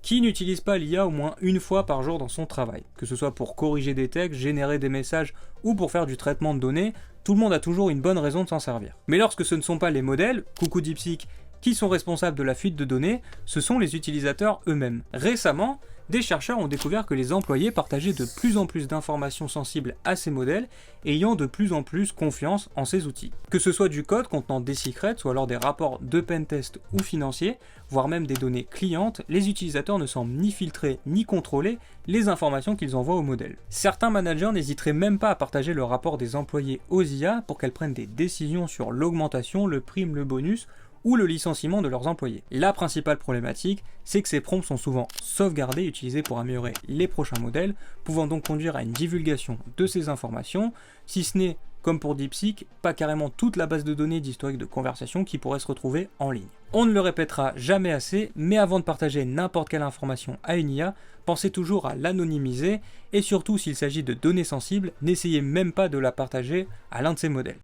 Qui n'utilise pas l'IA au moins une fois par jour dans son travail? Que ce soit pour corriger des textes, générer des messages ou pour faire du traitement de données, tout le monde a toujours une bonne raison de s'en servir. Mais lorsque ce ne sont pas les modèles, coucou DeepSeek, qui sont responsables de la fuite de données, ce sont les utilisateurs eux-mêmes. Récemment, des chercheurs ont découvert que les employés partageaient de plus en plus d'informations sensibles à ces modèles, ayant de plus en plus confiance en ces outils. Que ce soit du code contenant des secrets, ou alors des rapports de pentest ou financiers, voire même des données clientes, les utilisateurs ne semblent ni filtrer ni contrôler les informations qu'ils envoient au modèle. Certains managers n'hésiteraient même pas à partager le rapport des employés aux IA pour qu'elles prennent des décisions sur l'augmentation, le prime, le bonus, ou le licenciement de leurs employés. La principale problématique, c'est que ces prompts sont souvent sauvegardés et utilisés pour améliorer les prochains modèles, pouvant donc conduire à une divulgation de ces informations, si ce n'est, comme pour DeepSeek, pas carrément toute la base de données d'historique de conversation qui pourrait se retrouver en ligne. On ne le répétera jamais assez, mais avant de partager n'importe quelle information à une IA, pensez toujours à l'anonymiser, et surtout s'il s'agit de données sensibles, n'essayez même pas de la partager à l'un de ces modèles.